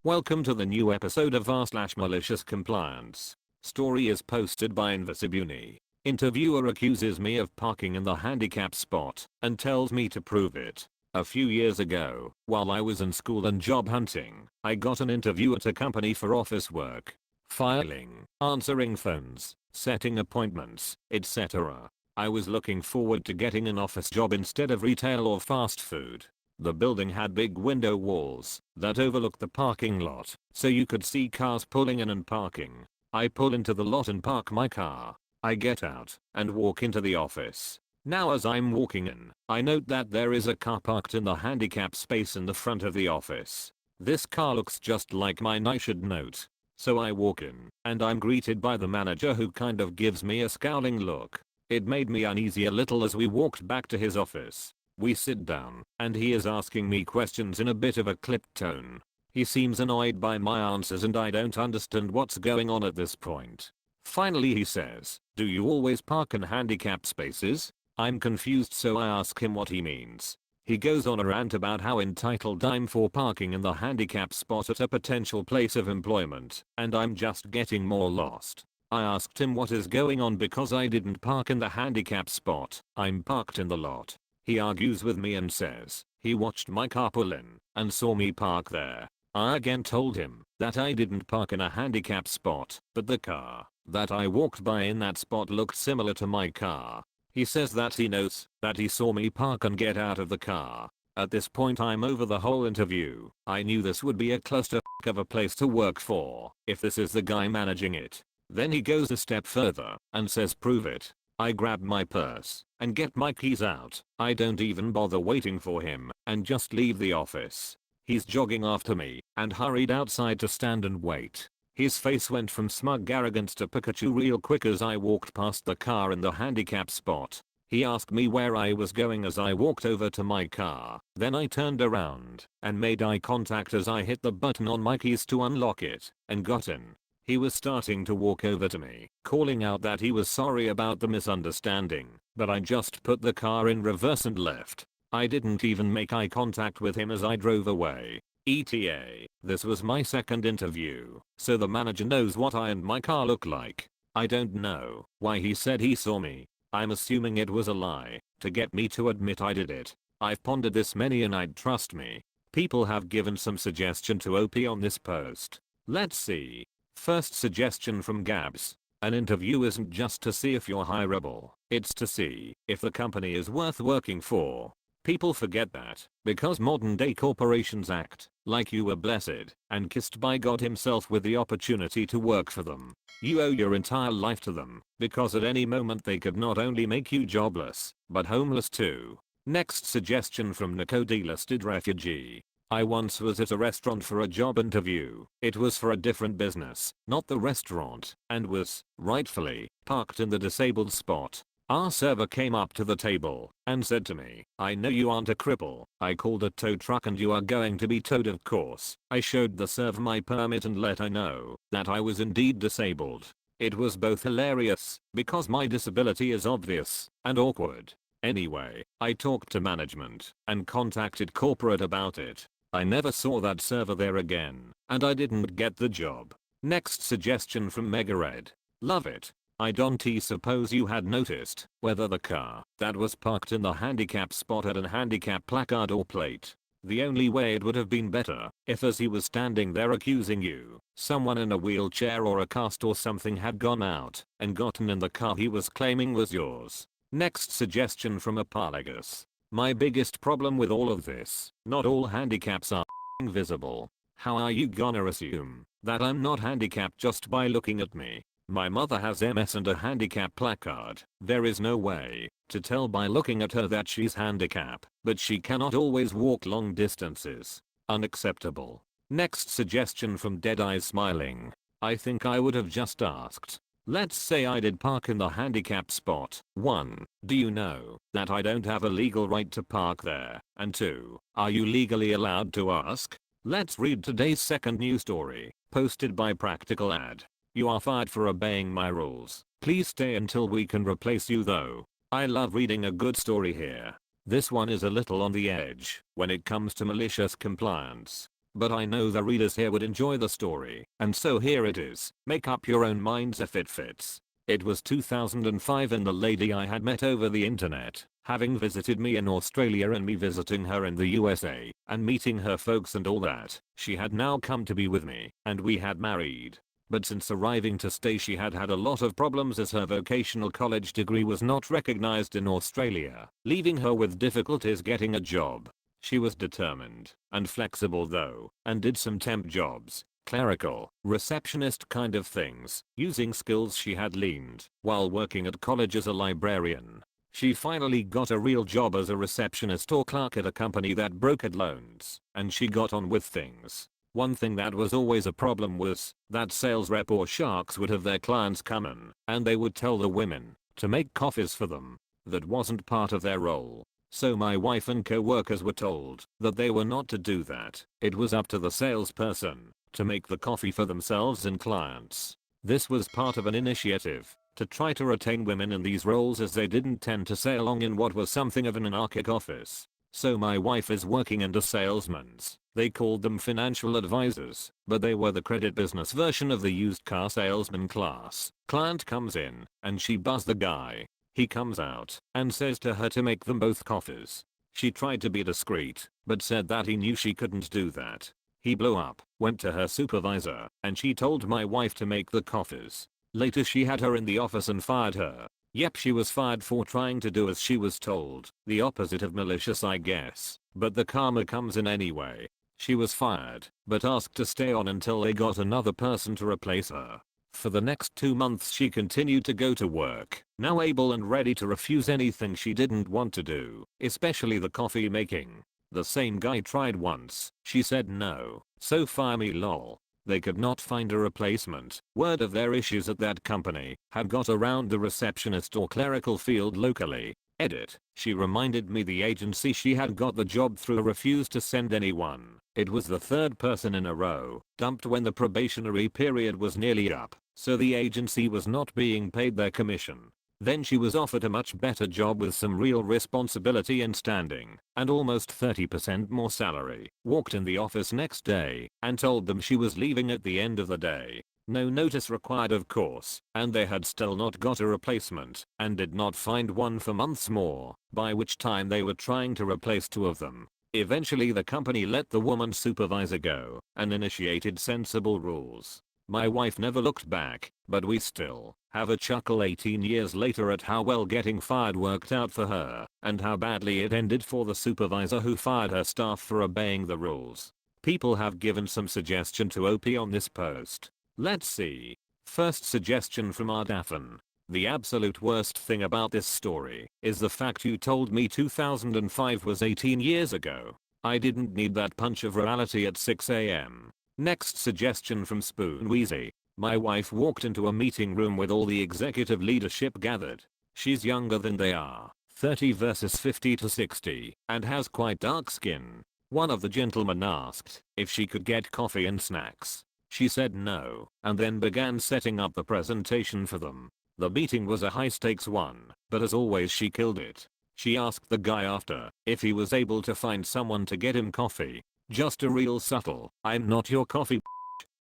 Welcome to the new episode of r/malicious compliance. Story is posted by Invisibuni. Interviewer accuses me of parking in the handicap spot and tells me to prove it. A few years ago, while I was in school and job hunting, I got an interview at a company for office work. Filing, answering phones, setting appointments, etc. I was looking forward to getting an office job instead of retail or fast food. The building had big window walls that overlooked the parking lot, so you could see cars pulling in and parking. I pull into the lot and park my car. I get out and walk into the office. Now as I'm walking in, I note that there is a car parked in the handicap space in the front of the office. This car looks just like mine, I should note. So I walk in, and I'm greeted by the manager, who kind of gives me a scowling look. It made me uneasy a little as we walked back to his office. We sit down, and he is asking me questions in a bit of a clipped tone. He seems annoyed by my answers and I don't understand what's going on at this point. Finally he says, "Do you always park in handicap spaces?" I'm confused, so I ask him what he means. He goes on a rant about how entitled I'm for parking in the handicap spot at a potential place of employment, and I'm just getting more lost. I asked him what is going on because I didn't park in the handicap spot, I'm parked in the lot. He argues with me and says he watched my car pull in and saw me park there. I again told him that I didn't park in a handicap spot, but the car that I walked by in that spot looked similar to my car. He says that he knows that he saw me park and get out of the car. At this point I'm over the whole interview. I knew this would be a clusterfuck of a place to work for if this is the guy managing it. Then he goes a step further and says prove it. I grab my purse and get my keys out. I don't even bother waiting for him and just leave the office. He's jogging after me and hurried outside to stand and wait. His face went from smug arrogance to Pikachu real quick as I walked past the car in the handicap spot. He asked me where I was going as I walked over to my car. Then I turned around and made eye contact as I hit the button on my keys to unlock it and got in. He was starting to walk over to me, calling out that he was sorry about the misunderstanding, but I just put the car in reverse and left. I didn't even make eye contact with him as I drove away. ETA, this was my second interview, so the manager knows what I and my car look like. I don't know why he said he saw me. I'm assuming it was a lie to get me to admit I did it. I've pondered this many and I'd trust me. People have given some suggestion to OP on this post. Let's see. First suggestion from Gabs. An interview isn't just to see if you're hireable, it's to see if the company is worth working for. People forget that because modern day corporations act like you were blessed and kissed by God himself with the opportunity to work for them. You owe your entire life to them because at any moment they could not only make you jobless, but homeless too. Next suggestion from Nico, delisted refugee. I once was at a restaurant for a job interview. It was for a different business, not the restaurant, and was, rightfully, parked in the disabled spot. Our server came up to the table and said to me, "I know you aren't a cripple. I called a tow truck and you are going to be towed, of course." I showed the server my permit and let her know that I was indeed disabled. It was both hilarious because my disability is obvious and awkward. Anyway, I talked to management and contacted corporate about it. I never saw that server there again, and I didn't get the job. Next suggestion from Megared. Love it. I don't suppose you had noticed whether the car that was parked in the handicap spot had a handicap placard or plate. The only way it would have been better if as he was standing there accusing you, someone in a wheelchair or a cast or something had gone out and gotten in the car he was claiming was yours. Next suggestion from Apologus. My biggest problem with all of this, not all handicaps are visible. How are you gonna assume that I'm not handicapped just by looking at me? My mother has MS and a handicap placard. There is no way to tell by looking at her that she's handicapped, but she cannot always walk long distances. Unacceptable. Next suggestion from Deadeye Smiling. I think I would have just asked. Let's say I did park in the handicap spot. 1. Do you know that I don't have a legal right to park there? And 2. Are you legally allowed to ask? Let's read today's second news story, posted by Practical Ad. You are fired for obeying my rules. Please stay until we can replace you though. I love reading a good story here. This one is a little on the edge when it comes to malicious compliance. but I know the readers here would enjoy the story, and so here it is. Make up your own minds if it fits. It was 2005 and the lady I had met over the internet, having visited me in Australia and me visiting her in the USA, and meeting her folks and all that, she had now come to be with me, and we had married. But since arriving to stay she had had a lot of problems as her vocational college degree was not recognized in Australia, leaving her with difficulties getting a job. She was determined and flexible though, and did some temp jobs, clerical, receptionist kind of things, using skills she had learned while working at college as a librarian. She finally got a real job as a receptionist or clerk at a company that brokered loans, and she got on with things. One thing that was always a problem was that sales rep or sharks would have their clients come in, and they would tell the women to make coffees for them. That wasn't part of their role. So my wife and co-workers were told that they were not to do that. It was up to the salesperson to make the coffee for themselves and clients. This was part of an initiative to try to retain women in these roles as they didn't tend to stay long in what was something of an anarchic office. So my wife is working under salesmen's. They called them financial advisors, but they were the credit business version of the used car salesman class. Client comes in, and she buzzed the guy. He comes out and says to her to make them both coffees. She tried to be discreet, but said that he knew she couldn't do that. He blew up, went to her supervisor, and she told my wife to make the coffees. Later she had her in the office and fired her. Yep, she was fired for trying to do as she was told. The opposite of malicious, I guess, but the karma comes in anyway. She was fired, but asked to stay on until they got another person to replace her. For the next 2 months she continued to go to work, now able and ready to refuse anything she didn't want to do, especially the coffee making. The same guy tried once, she said no, so fire me lol. They could not find a replacement. Word of their issues at that company had got around the receptionist or clerical field locally. Edit. She reminded me the agency she had got the job through refused to send anyone. It was the third person in a row, dumped when the probationary period was nearly up, so the agency was not being paid their commission. Then she was offered a much better job with some real responsibility and standing, and almost 30% more salary. Walked in the office next day and told them she was leaving at the end of the day. No notice required of course, and they had still not got a replacement, and did not find one for months more, by which time they were trying to replace 2 of them. Eventually the company let the woman supervisor go, and initiated sensible rules. My wife never looked back, but we still have a chuckle 18 years later at how well getting fired worked out for her, and how badly it ended for the supervisor who fired her staff for obeying the rules. People have given some suggestion to OP on this post. Let's see. First suggestion from Ardaffan. The absolute worst thing about this story is the fact you told me 2005 was 18 years ago. I didn't need that punch of reality at 6 AM. Next suggestion from Spoon Wheezy. My wife walked into a meeting room with all the executive leadership gathered. She's younger than they are, 30 versus 50 to 60, and has quite dark skin. One of the gentlemen asked if she could get coffee and snacks. She said no, and then began setting up the presentation for them. The meeting was a high stakes one, but as always she killed it. She asked the guy after if he was able to find someone to get him coffee. Just a real subtle, I'm not your coffee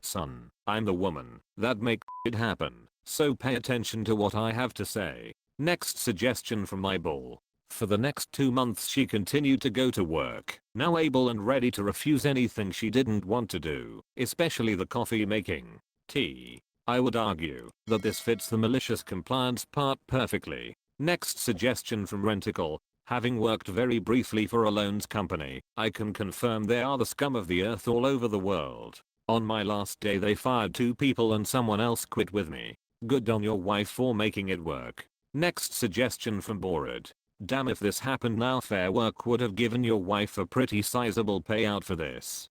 son, I'm the woman that make it happen, so pay attention to what I have to say. Next suggestion from my bull. For the next 2 months she continued to go to work, now able and ready to refuse anything she didn't want to do, especially the coffee making. I would argue that this fits the malicious compliance part perfectly. Next suggestion from Renticle. Having worked very briefly for a loans company, I can confirm they are the scum of the earth all over the world. On my last day they fired 2 people and someone else quit with me. Good on your wife for making it work. Next suggestion from Bored. Damn, if this happened now, Fair Work would have given your wife a pretty sizable payout for this.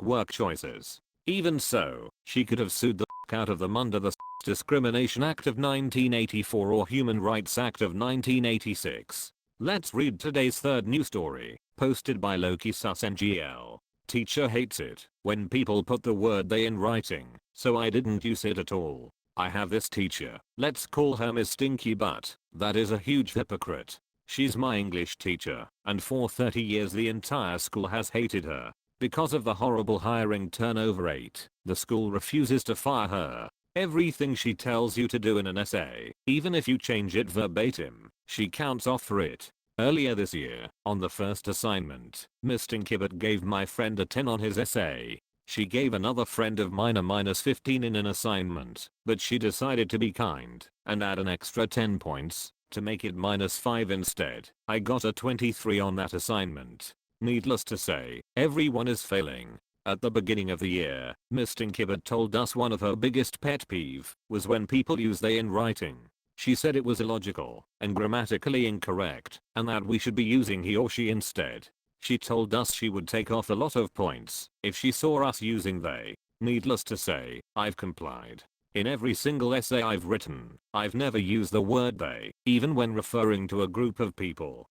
Work choices. Even so, she could have sued the out of them under the Discrimination Act of 1984 or Human Rights Act of 1986. Let's read today's third news story, posted by Loki Sus NGL. Teacher hates it when people put the word they in writing, so I didn't use it at all. I have this teacher, let's call her Miss Stinky Butt, that is a huge hypocrite. She's my English teacher, and for 30 years the entire school has hated her. Because of the horrible hiring turnover rate, the school refuses to fire her. Everything she tells you to do in an essay, even if you change it verbatim, she counts off for it. Earlier this year, on the first assignment, Miss Tinkibbert gave my friend a 10 on his essay. She gave another friend of mine a -15 in an assignment, but she decided to be kind and add an extra 10 points to make it -5 instead. I got a 23 on that assignment. Needless to say, everyone is failing. At the beginning of the year, Miss Tinkibbert told us one of her biggest pet peeve was when people use they in writing. She said it was illogical and grammatically incorrect, and that we should be using he or she instead. She told us she would take off a lot of points if she saw us using they. Needless to say, I've complied. In every single essay I've written, I've never used the word they, even when referring to a group of people.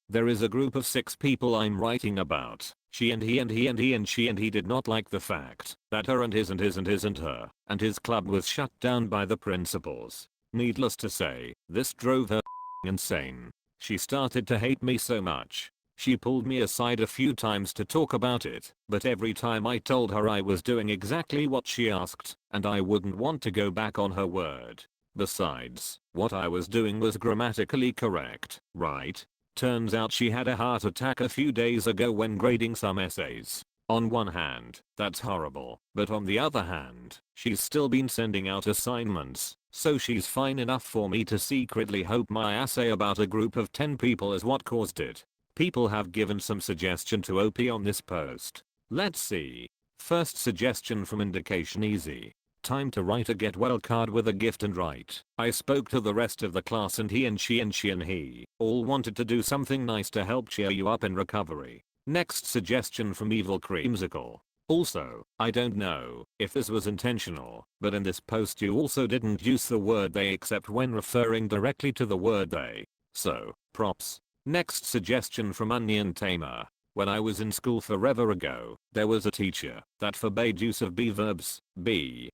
There is a group of 6 people I'm writing about. She and he and he and he and she and he did not like the fact that her and his and his and his and her and his club was shut down by the principals. Needless to say, this drove her insane. She started to hate me so much. She pulled me aside a few times to talk about it, but every time I told her I was doing exactly what she asked, and I wouldn't want to go back on her word. Besides, what I was doing was grammatically correct, right? Turns out she had a heart attack a few days ago when grading some essays. On one hand, that's horrible, but on the other hand, she's still been sending out assignments, so she's fine enough for me to secretly hope my essay about a group of 10 people is what caused it. People have given some suggestion to OP on this post. Let's see. First suggestion from Indication Easy. Time to write a get well card with a gift and write. I spoke to the rest of the class and he and she and she and he all wanted to do something nice to help cheer you up in recovery. Next suggestion from Evil Creamsicle. Also, I don't know if this was intentional, but in this post you also didn't use the word they except when referring directly to the word they. So, props. Next suggestion from Onion Tamer. When I was in school forever ago, there was a teacher that forbade use of be verbs, be,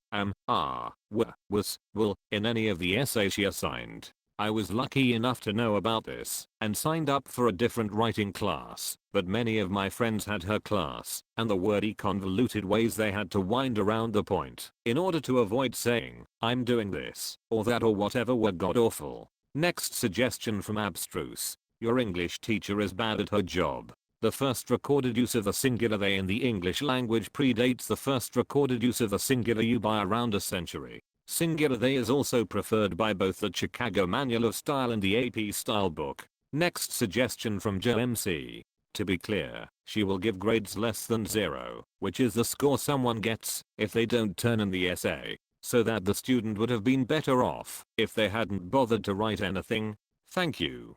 are, were, was, will, in any of the essays she assigned. I was lucky enough to know about this and signed up for a different writing class, but many of my friends had her class and the wordy convoluted ways they had to wind around the point in order to avoid saying, I'm doing this, or that or whatever were god awful. Next suggestion from Abstruse. Your English teacher is bad at her job. The first recorded use of the singular they in the English language predates the first recorded use of the singular you by around a century. Singular they is also preferred by both the Chicago Manual of Style and the AP Style book. Next suggestion from Joe MC. To be clear, she will give grades less than 0, which is the score someone gets if they don't turn in the essay, so that the student would have been better off if they hadn't bothered to write anything. Thank you.